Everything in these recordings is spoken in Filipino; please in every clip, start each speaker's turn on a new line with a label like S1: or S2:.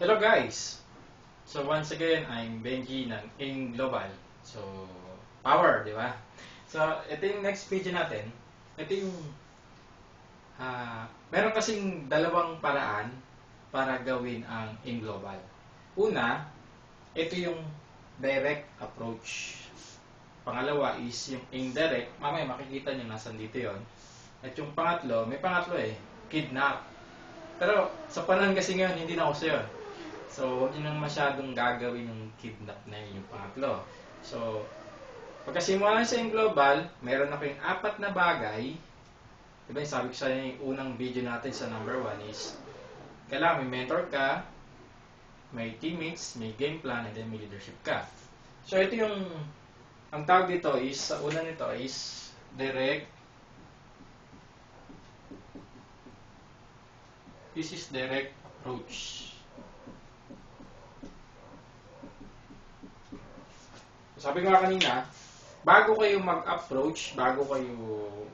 S1: Hello guys! So once again, I'm Benji ng AIM Global. So, power, di ba? So, ito yung next video natin. Ito yung, meron kasing dalawang paraan para gawin ang AIM Global. Una, ito yung direct approach. Pangalawa is yung indirect. Mamaya makikita nyo, nasan dito yon. At yung pangatlo, may pangatlo kidnap. Pero sa panahon kasi ngayon, hindi na uso yun. So, huwag nyo nang masyadong gagawin yung kidnap na yun, yung pangatlo. So, pagkasimulan sa yung global, meron ako yung 4 na bagay. Diba yung sabi ko sa yung unang video natin sa number 1 is, kailangan may mentor ka, may teammates, may game plan, and then may leadership ka. So, ito yung, ang tawag dito is, sa una nito is, direct. This is direct approach. Sabi ko nga kanina, bago kayo mag-approach, bago kayo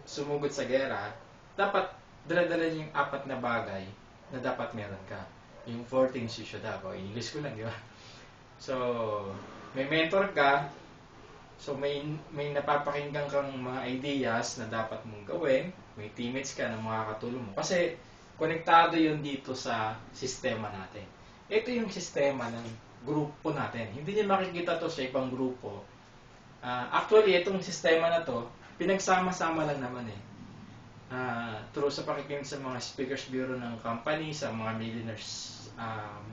S1: sumugod sa gera, dapat dala-dala niyo yung 4 na bagay na dapat meron ka. Yung 4 things you should have. English ko lang, di ba? So, may mentor ka, so may napapakinggan kang mga ideas na dapat mong gawin, may teammates ka na makakatulong mo. Kasi, konektado yun dito sa sistema natin. Ito yung sistema ng grupo natin. Hindi niyo makikita to sa ibang grupo. Actually, itong sistema na to, pinagsama-sama lang naman through sa pakikinig sa mga speakers bureau ng company, sa mga millionaires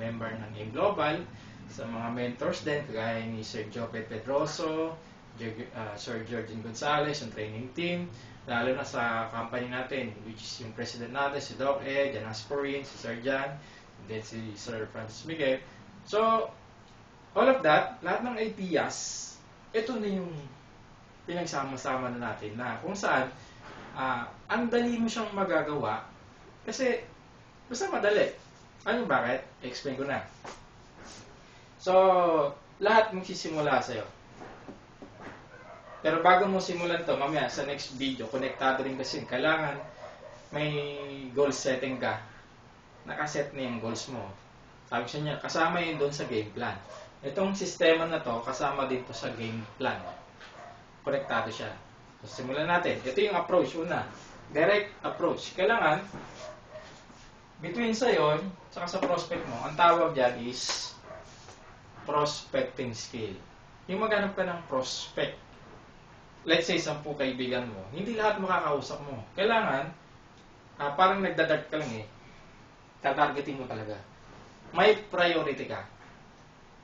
S1: member ng AIM Global, sa mga mentors din, kagaya ni Sir Joe Pedroso, Sir Georgine Gonzalez, yung training team, lalo na sa company natin, which is yung president natin, si Doc Ed, Jan Asporin, si Sir Jan, and then si Sir Francis Miguel. So, all of that, lahat ng ideas, ito na yung pinagsama-sama na natin na kung saan ang dali mo siyang magagawa kasi basta madali. Ano bakit? Explain ko na. So, lahat magsisimula sa'yo. Pero bago mo simulan to, mamaya sa next video, konektado rin kasi kailangan may goal setting ka. Nakaset na yung goals mo. Sabi sa niya, kasama yun doon sa game plan. Itong sistema na to, kasama din to sa game plan. Konektado siya. So, simulan natin. Ito yung approach. Una, direct approach. Kailangan, between sa yon, saka sa prospect mo, ang tawag dyan is prospecting skill. Yung maghanap ka ng prospect. Let's say, 10 kaibigan mo. Hindi lahat makakausap mo. Kailangan, parang nagdadart ka lang tatargeting mo talaga. May priority ka.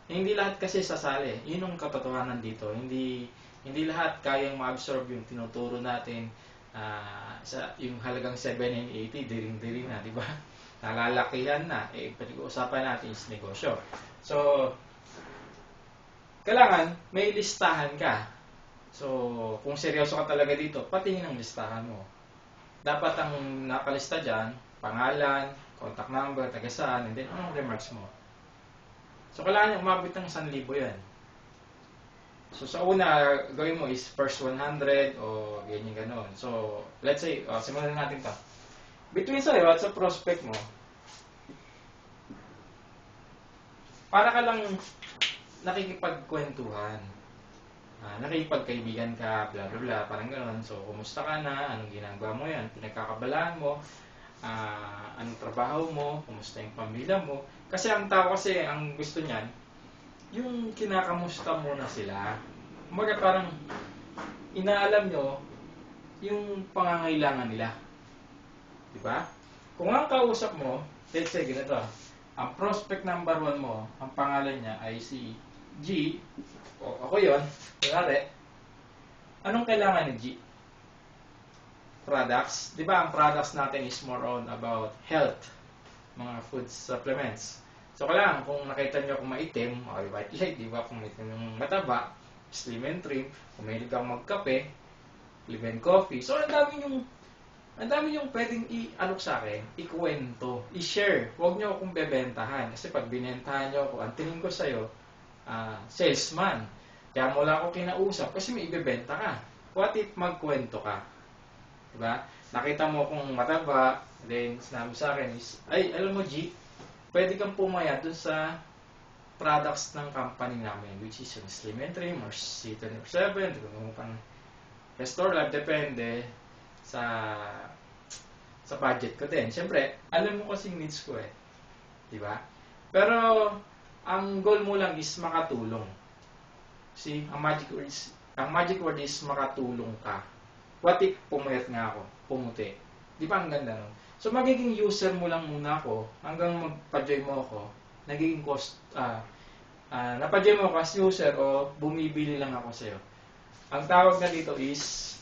S1: Hindi lahat kasi sasali. Yun ang katotohanan dito. Hindi lahat kayang ma-absorb yung tinuturo natin sa yung halagang 780, diring-diring na, di ba? Nalalakihan na. Pag-uusapan natin is negosyo. So, kailangan may listahan ka. So, kung seryoso ka talaga dito, patingin ang listahan mo. Dapat ang nakalista dyan, pangalan, contact number, taga saan, and then anong remarks mo. So, kailangan yung umabot ng 1,000 yan. So, sa una, gawin mo is first 100 o ganyan ganon. So, let's say, simulan natin to. Between sa'yo at sa prospect mo, para ka lang nakikipagkwentuhan. Nakikipagkaibigan ka, bla bla bla, parang ganon. So, kumusta ka na? Anong ginagawa mo yan? Pinagkakabalaan mo? Anong trabaho mo? Kumusta yung pamilya mo? Kasi ang tao kasi, ang gusto niyan, yung kinakamusta muna sila. Kumbaga parang inaalam nyo yung pangangailangan nila. Diba? Kung ang kausap mo, let's say ganito, ang prospect number 1 mo, ang pangalan niya ay si G, o ako yun, kunwari, anong kailangan ni G? Products. Diba ang products natin is more on about health, mga food supplements. So, kailangan kung nakita nyo kung maitim, white light, di ba? Kung maitim yung mataba, slim and trim, kung mahilig kang magkape, live and coffee. So, ang dami yung pwedeng i-alok sa akin, ikwento, i-share. Huwag nyo akong bebentahan. Kasi pag binentahan nyo ako, ang tingin ko sa'yo, salesman. Kaya mo lang ako kinausap kasi may ibebenta ka. What if magkwento ka? Diba? Nakita mo kung mataba, then sinabi sa akin is, ay, alam mo G, pwede kang pumaya dun sa products ng company namin, which is yung Slim and Trim or C24/7, kung pang Restore Lab, depende sa budget ko din. Siyempre, alam mo kasing needs ko eh. Di ba? Pero, ang goal mo lang is makatulong. See, ang magic word is makatulong ka. What if pumayat nga ako? Pumuti. Di ba ang ganda nun? So, magiging user mo lang muna ako hanggang magpa-join mo ako. Nagiging napa-join mo ako as user o bumibili lang ako sa'yo. Ang tawag na dito is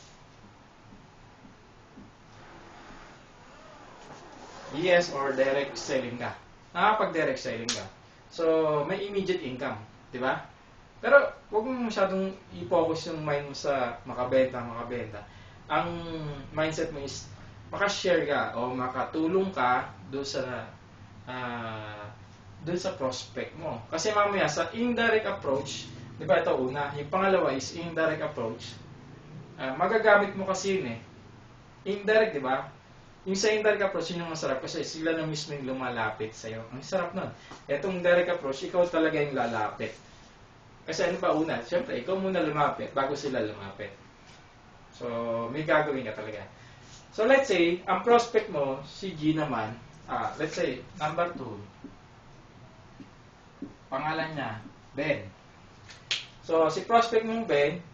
S1: DS or direct selling ka. Nakapag-direct selling ka. So, may immediate income. Di ba? Pero, huwag mo masyadong i-focus yung mind mo sa makabenta. Ang mindset mo is makashare ka o makatulong ka doon sa prospect mo. Kasi mamaya, sa indirect approach, di ba ito una, yung pangalawa is indirect approach, magagamit mo kasi yun eh. Indirect, di ba? Yung sa indirect approach, yun yung masarap kasi sila na mismo yung lumalapit sa'yo. Ang sarap nun. Itong direct approach, ikaw talaga yung lalapit. Kasi ano ba una? Siyempre, ikaw muna lumapit bago sila lumapit. So, may gagawin ka talaga. So, let's say, ang prospect mo, si G naman, let's say, number 2, pangalan niya, Ben. So, si prospect mong Ben,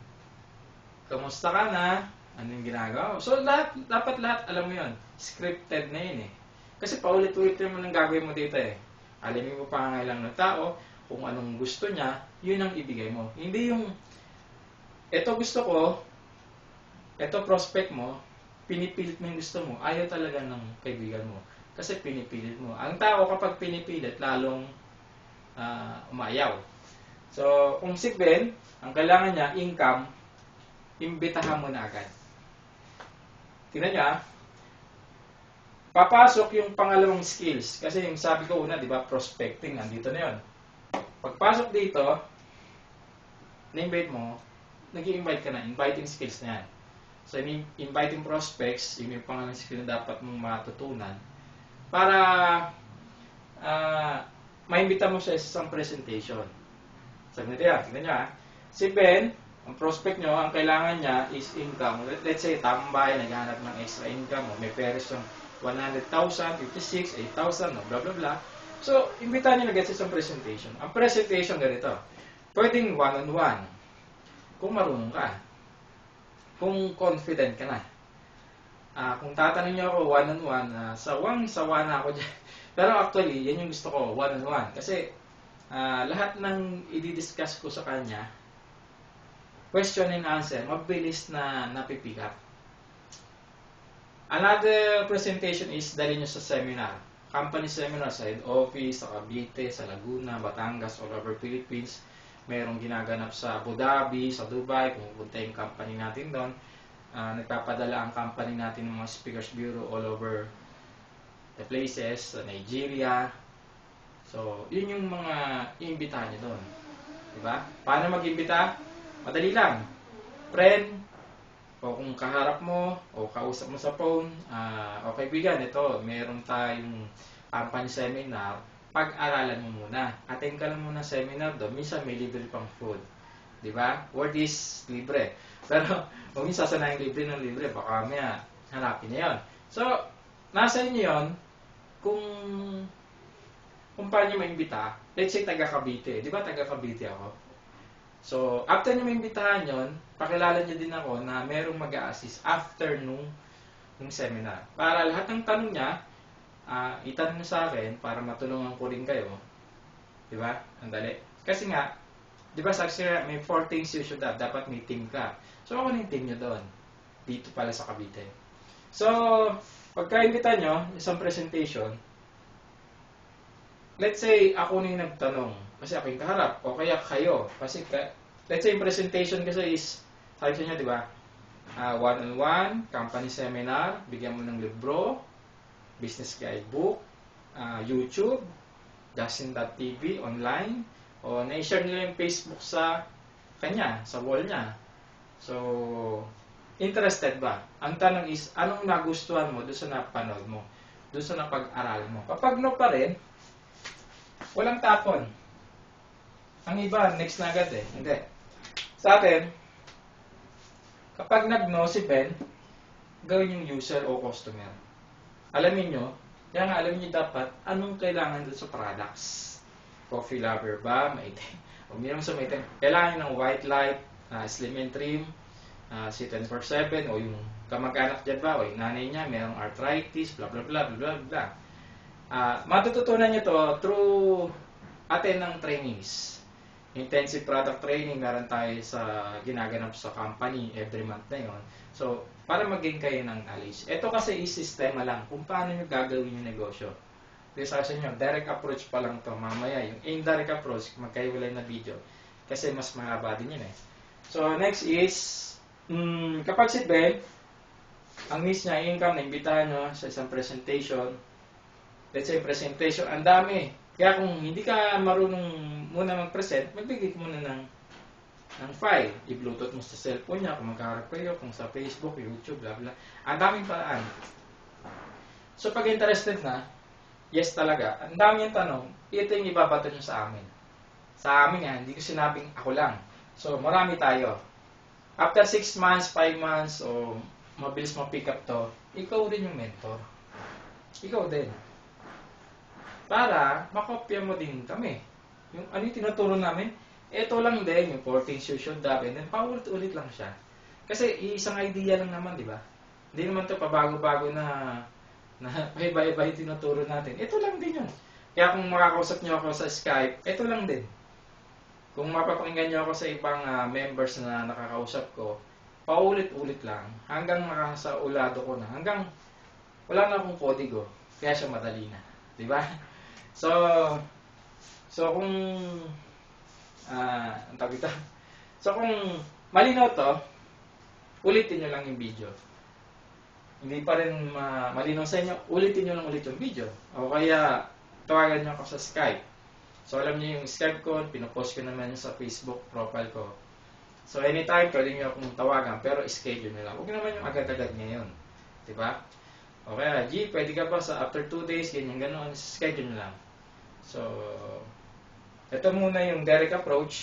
S1: kamusta ka na? Anong ginagawa mo? So, dapat lahat, alam mo yun, scripted na yun eh. Kasi paulit-ulit mo lang gagawin mo dito eh. Alamin mo pangangailangan ng tao, kung anong gusto niya, yun ang ibigay mo. Hindi yung, eto gusto ko, eto prospect mo, pinipilit mo yung gusto mo, ayaw talaga ng kaibigan mo. Kasi pinipilit mo. Ang tao kapag pinipilit, lalong umayaw. So, kung si Ben, ang kailangan niya, income, imbitahan mo na agad. Tingnan niya, papasok yung pangalawang skills. Kasi yung sabi ko una, di ba, prospecting, andito na yun. Pagpasok dito, na-invite mo, nag-i-invite ka na, inviting skills na yan. So, inviting prospects, yun yung pangalawang skill na dapat mong matutunan para maimbita mo siya sa isang presentation. Sabi nito yan, tignan nyo si Ben, ang prospect nyo, ang kailangan niya is income. Let's say, tambay, naghanap ng extra income, may peres yung 100,000, 56, 8,000, blah blah blah. So, imbitahan nyo na sa isang presentation. Ang presentation ganito, pwedeng one-on-one, kung marunong ka, kung confident ka na. Kung tatanungin nyo ako one-on-one, sawang-sawa na ako dyan. Pero actually, yan yung gusto ko, one-on-one. Kasi, lahat ng i-discuss ko sa kanya, question and answer, mabilis na napipick up. Another presentation is dali nyo sa seminar. Company seminar sa head office, sa Cavite, sa Laguna, Batangas, all over Philippines. Mayroong ginaganap sa Abu Dhabi, sa Dubai, kung pupunta yung company natin doon. Nagpapadala ang company natin ng mga speakers bureau all over the places, sa Nigeria. So, yun yung mga iimbitahan nyo doon. Diba? Paano mag-imbita? Madali lang. Friend, o kung kaharap mo, o kausap mo sa phone, o kaibigan, ito, meron tayong company seminar, pag-aralan mo muna. Attend ka lang muna seminar doon. Minsan may libre pang food. Diba? Word is libre. Pero, kung minsan sasanayin libre ng libre, baka may hanapin niya yun. So, nasa inyo yun, kung paano nyo maimbita, let's say taga Cavite. Di ba taga Cavite ako? So, after nyo maimbitahan yun, pakilala nyo din ako na merong mag-a-assist after nung seminar. Para lahat ng tanong niya, itanong nyo sa akin para matulungan ko rin kayo. Di ba? Ang dali. Kasi nga, di ba sabi siya, may 4 things you should have. Dapat may team ka. So, ako na yung team nyo doon. Dito pala sa Cavite. So, pagka-imbita nyo, isang presentation, let's say, ako na yung nagtanong. Kasi ako yung kaharap. O kaya kayo. Kasi, let's say, yung presentation kasi is, sabi sa inyo, di ba? One-on-one, company seminar, bigyan mo ng libro, business guidebook, YouTube, Dasin.tv, online, o na-share nila yung Facebook sa kanya, sa wall niya. So, interested ba? Ang tanong is, anong nagustuhan mo doon sa napanood mo? Doon sa napag-aral mo? Kapag no pa rin, Walang tapon. Ang iba, next na agad eh. Hindi. Sa atin, kapag nag-no si Ben, gawin yung user o customer. Alamin nyo, kaya nga alamin nyo dapat anong kailangan doon sa products. Coffee lover ba? Maitim. Uminom sa maitim. Kailangan ng white light, slim and trim, si 10/7, o yung kamag-anak dyan ba, o yung nanay niya, mayroong arthritis, bla bla bla bla bla bla. Matututunan nyo to through atin ng trainings. Intensive product training, meron tayo sa ginaganap sa company every month na yun. So, para mag-gain kayo ng knowledge. Ito kasi is-sistema lang kung paano nyo gagawin yung negosyo. Kasi sa inyo, direct approach pa lang to. Mamaya, yung indirect approach, magkaiwalay na video. Kasi mas mahaba din yun eh. So, next is, kapag si Ben, ang miss niya, income, naimbitahan nyo sa isang presentation. Let's say, presentation, ang dami. Kaya kung hindi ka marunong muna mag-present, magbigay ka muna ng file. I-bluetooth mo sa cellphone niya, kung magkaharap kayo, kung sa Facebook, YouTube, bla bla. Ang daming paraan. So, pag interested na, yes talaga. Ang dami yung tanong, ito yung ibabato nyo sa amin. Sa amin nga, hindi ko sinabing ako lang. So, marami tayo. After 6 months, 5 months, o mabilis mo-pick up to, ikaw din yung mentor. Ikaw din. Para makopya mo din kami. Yung ano yung tinuturo namin, ito lang din, yung 4 things you should have, and then paulit-ulit lang siya. Kasi isang idea lang naman, di ba? Hindi naman to pabago-bago na iba-iba yung tinuturo natin. Ito lang din yun. Kaya kung makakausap nyo ako sa Skype, ito lang din. Kung mapapakinggan nyo ako sa ibang members na nakakausap ko, paulit-ulit lang. Hanggang makasa ulado ko na. Hanggang wala na akong kodigo. Kaya siya madali na. Di ba? So kung ang tawag ito. So kung malinaw to, ulitin nyo lang yung video. Hindi pa rin malinaw sa inyo, ulitin nyo lang ulit yung video. O kaya tawagan nyo ako sa Skype. So alam nyo yung Skype ko, pinopost ko naman sa Facebook profile ko. So anytime, pwede nyo akong tawagan, pero schedule nyo lang. Huwag naman yung agad-agad ngayon. Diba? O kaya, G, pwede ka ba sa after 2 days, ganyan, gano'n, schedule nyo lang. So, ito muna yung direct approach.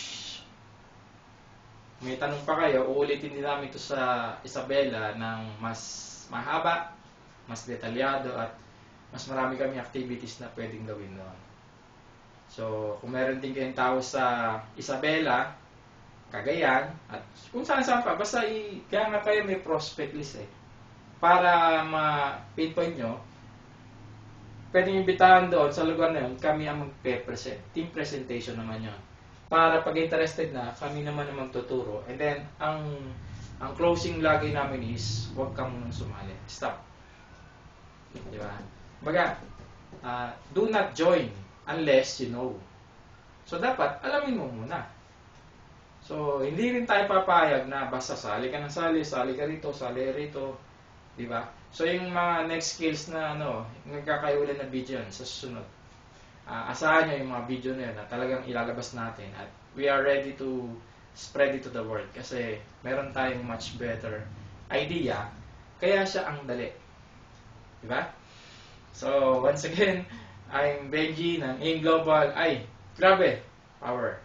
S1: May tanong pa kayo, uulitin din namin ito sa Isabela ng mas mahaba, mas detalyado, at mas marami kami activities na pwedeng gawin noon. So, kung meron din kayong tao sa Isabela, Cagayan, at kung saan-saan pa, basta kaya nga kayo may prospect list eh. Para ma-pinpoint nyo, pwedeng imbitahan doon sa lugar na yun, kami ang mag-present. Team presentation naman yun. Para pag interested na, kami naman ang magtuturo. And then, ang closing lagi namin is, huwag kang munang sumali. Stop. Di ba? Baga, do not join unless you know. So, dapat, alamin mo muna. So, hindi rin tayo papayag na basta sali ka ng sali ka rito, sali rito. Di ba? So, yung mga next skills na nagkakaiulan na video yan sa susunod. Asahan nyo yung mga video na yun na talagang ilalabas natin at we are ready to spread it to the world kasi meron tayong much better idea kaya siya ang dali. Di ba? So, once again, I'm Benji ng AIM Global. Ay, grabe! Power!